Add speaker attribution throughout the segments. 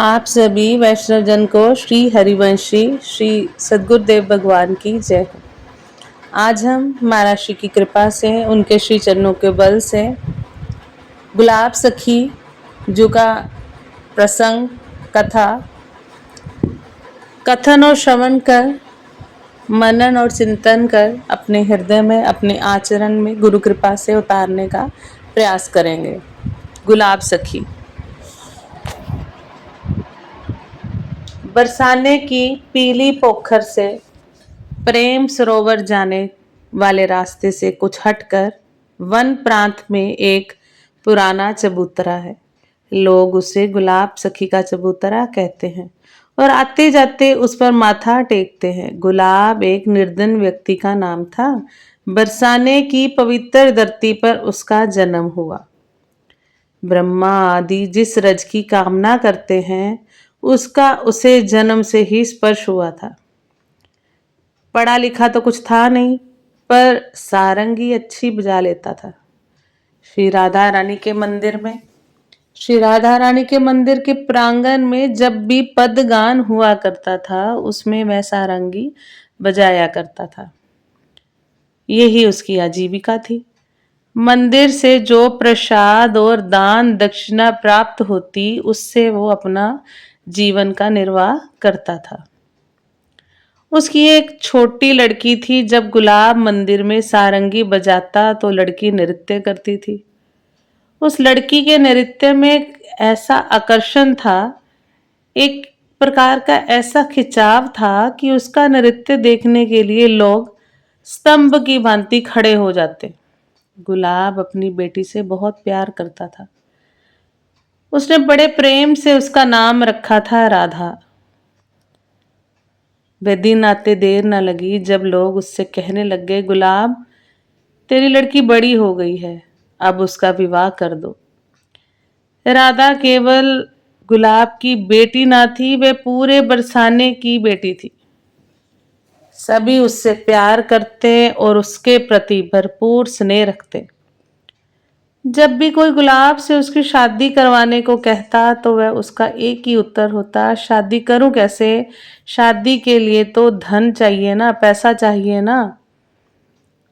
Speaker 1: आप सभी वैष्णवजन को श्री हरिवंशी श्री सद्गुरुदेव भगवान की जय हो। आज हम महाराज श्री की कृपा से, उनके श्री चरणों के बल से गुलाब सखी जो का प्रसंग, कथा, कथन और श्रवण कर, मनन और चिंतन कर अपने हृदय में, अपने आचरण में गुरु कृपा से उतारने का प्रयास करेंगे। गुलाब सखी। बरसाने की पीली पोखर से प्रेम सरोवर जाने वाले रास्ते से कुछ हटकर वन प्रांत में एक पुराना चबूतरा है। लोग उसे गुलाब सखी का चबूतरा कहते हैं और आते जाते उस पर माथा टेकते हैं। गुलाब एक निर्धन व्यक्ति का नाम था। बरसाने की पवित्र धरती पर उसका जन्म हुआ। ब्रह्मा आदि जिस रज की कामना करते हैं उसका उसे जन्म से ही स्पर्श हुआ था। पढ़ा लिखा तो कुछ था नहीं, पर सारंगी अच्छी बजा लेता था। श्री राधा रानी के मंदिर में, श्री राधा रानी के मंदिर के प्रांगण में जब भी पदगान हुआ करता था उसमें वह सारंगी बजाया करता था। यही उसकी आजीविका थी। मंदिर से जो प्रसाद और दान दक्षिणा प्राप्त होती उससे वो अपना जीवन का निर्वाह करता था। उसकी एक छोटी लड़की थी। जब गुलाब मंदिर में सारंगी बजाता तो लड़की नृत्य करती थी। उस लड़की के नृत्य में एक ऐसा आकर्षण था, एक प्रकार का ऐसा खिंचाव था कि उसका नृत्य देखने के लिए लोग स्तंभ की भांति खड़े हो जाते। गुलाब अपनी बेटी से बहुत प्यार करता था। उसने बड़े प्रेम से उसका नाम रखा था राधा। वह दिन आते देर न लगी जब लोग उससे कहने लग गए, गुलाब तेरी लड़की बड़ी हो गई है, अब उसका विवाह कर दो। राधा केवल गुलाब की बेटी ना थी, वह पूरे बरसाने की बेटी थी। सभी उससे प्यार करते और उसके प्रति भरपूर स्नेह रखते। जब भी कोई गुलाब से उसकी शादी करवाने को कहता तो वह उसका एक ही उत्तर होता, शादी करूं कैसे? शादी के लिए तो धन चाहिए ना, पैसा चाहिए ना।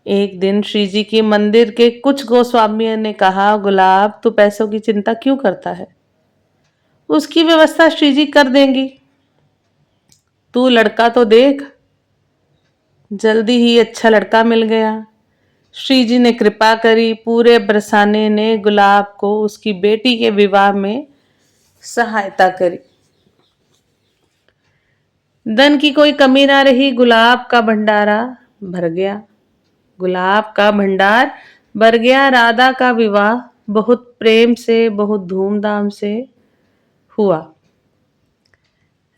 Speaker 1: एक दिन श्री जी के मंदिर के कुछ गोस्वामियों ने कहा, गुलाब तू पैसों की चिंता क्यों करता है? उसकी व्यवस्था श्री जी कर देंगी। तू लड़का तो देख। जल्दी ही अच्छा लड़का मिल गया। श्री जी ने कृपा करी। पूरे बरसाने ने गुलाब को उसकी बेटी के विवाह में सहायता करी। धन की कोई कमी ना रही। गुलाब का भंडारा भर गया। गुलाब का भंडार भर गया। राधा का विवाह बहुत प्रेम से, बहुत धूमधाम से हुआ।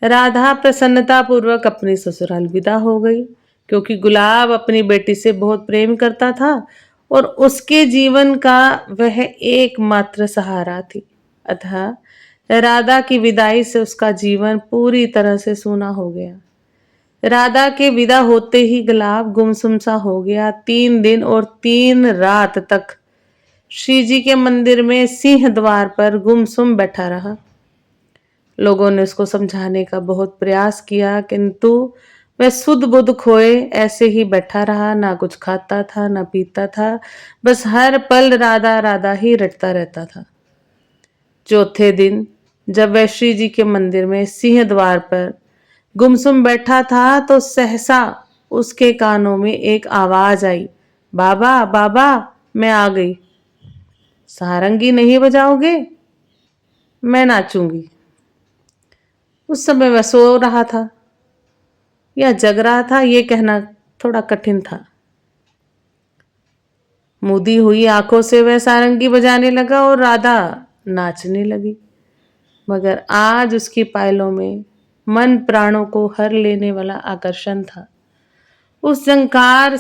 Speaker 1: राधा प्रसन्नता पूर्वक अपनी ससुराल विदा हो गई, क्योंकि गुलाब अपनी बेटी से बहुत प्रेम करता था और उसके जीवन का वह एकमात्र सहारा थी। अतः राधा की विदाई से उसका जीवन पूरी तरह से सूना हो गया। राधा के विदा होते ही गुलाब गुमसुम सा हो गया। 3 दिन और 3 रात तक श्री जी के मंदिर में सिंह द्वार पर गुमसुम बैठा रहा। लोगों ने उसको समझाने का बहुत प्रयास किया, किंतु वह सुध बुध खोए ऐसे ही बैठा रहा। ना कुछ खाता था, ना पीता था, बस हर पल राधा राधा ही रटता रहता था। चौथे दिन जब वह श्री जी के मंदिर में सिंह द्वार पर गुमसुम बैठा था तो सहसा उसके कानों में एक आवाज आई, बाबा बाबा मैं आ गई। सारंगी नहीं बजाओगे? मैं नाचूंगी। उस समय वह सो रहा था या जग रहा था, ये कहना थोड़ा कठिन था। मुदी हुई आंखों से वह सारंगी बजाने लगा और राधा नाचने लगी। मगर आज उसकी पायलों में मन प्राणों को हर लेने वाला आकर्षण था। उस झंकार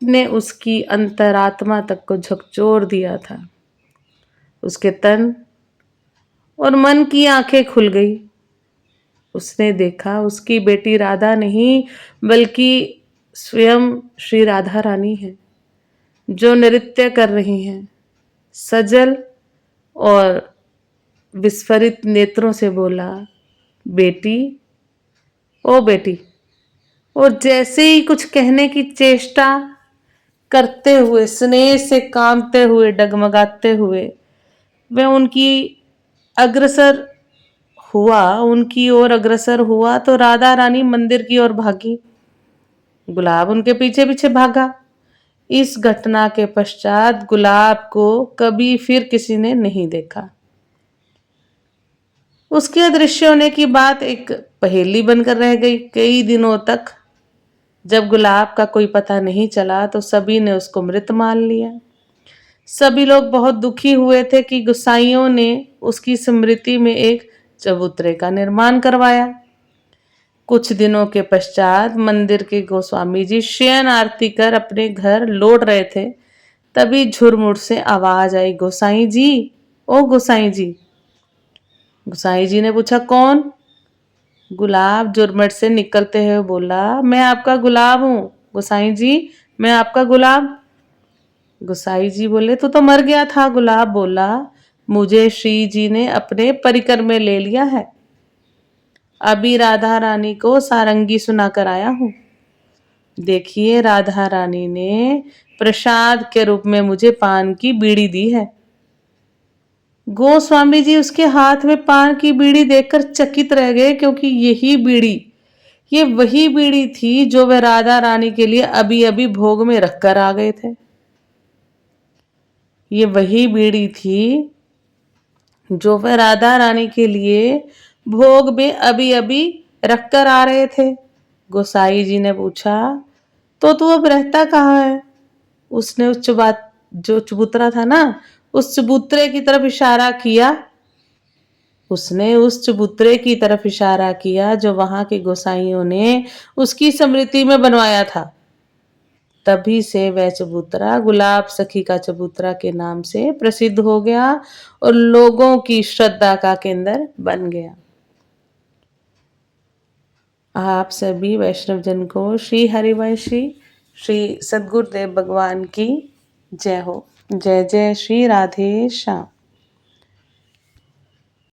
Speaker 1: ने उसकी अंतरात्मा तक को झकझोर दिया था। उसके तन और मन की आंखें खुल गई। उसने देखा उसकी बेटी राधा नहीं बल्कि स्वयं श्री राधा रानी है, जो नृत्य कर रही हैं। सजल और विस्फारित नेत्रों से बोला, बेटी, ओ बेटी। और जैसे ही कुछ कहने की चेष्टा करते हुए, स्नेह से कामते हुए, डगमगाते हुए वह उनकी ओर अग्रसर हुआ तो राधा रानी मंदिर की ओर भागी। गुलाब उनके पीछे पीछे भागा। इस घटना के पश्चात गुलाब को कभी फिर किसी ने नहीं देखा। उसके अदृश्य होने की बात एक पहेली बनकर रह गई। कई दिनों तक जब गुलाब का कोई पता नहीं चला तो सभी ने उसको मृत मान लिया। सभी लोग बहुत दुखी हुए थे कि गुसाइयों ने उसकी स्मृति में एक चबूतरे का निर्माण करवाया। कुछ दिनों के पश्चात मंदिर के गोस्वामी जी शयन आरती कर अपने घर लौट रहे थे। तभी झुरमुट से आवाज आई, गोसाई जी, ओ गोसाई जी। गोसाई जी ने पूछा, कौन? गुलाब झुरमुट से निकलते हुए बोला, मैं आपका गुलाब हूं गोसाई जी, मैं आपका गुलाब। गोसाई जी बोले, तू तो मर गया था। गुलाब बोला, मुझे श्री जी ने अपने परिकर में ले लिया है। अभी राधा रानी को सारंगी सुनाकर आया हूं। देखिए, राधा रानी ने प्रसाद के रूप में मुझे पान की बीड़ी दी है। गोस्वामी जी उसके हाथ में पान की बीड़ी देखकर चकित रह गए, क्योंकि ये वही बीड़ी थी जो वे राधा रानी के लिए अभी अभी भोग में रखकर आ गए थे। ये वही बीड़ी थी जो वह राधा रानी के लिए भोग में अभी अभी रखकर आ रहे थे। गोसाई जी ने पूछा, तो तू अब रहता कहाँ है? उसने जो चबूतरा था ना, उस चबूतरे की तरफ इशारा किया। उसने उस चबूतरे की तरफ इशारा किया जो वहां के गोसाइयों ने उसकी स्मृति में बनवाया था। तभी से वह चबूतरा गुलाब सखी का चबूतरा के नाम से प्रसिद्ध हो गया और लोगों की श्रद्धा का केंद्र बन गया। आप सभी वैष्णवजन को श्री हरिवंशी श्री सद्गुरुदेव भगवान की जय हो। जय जय श्री राधे श्याम।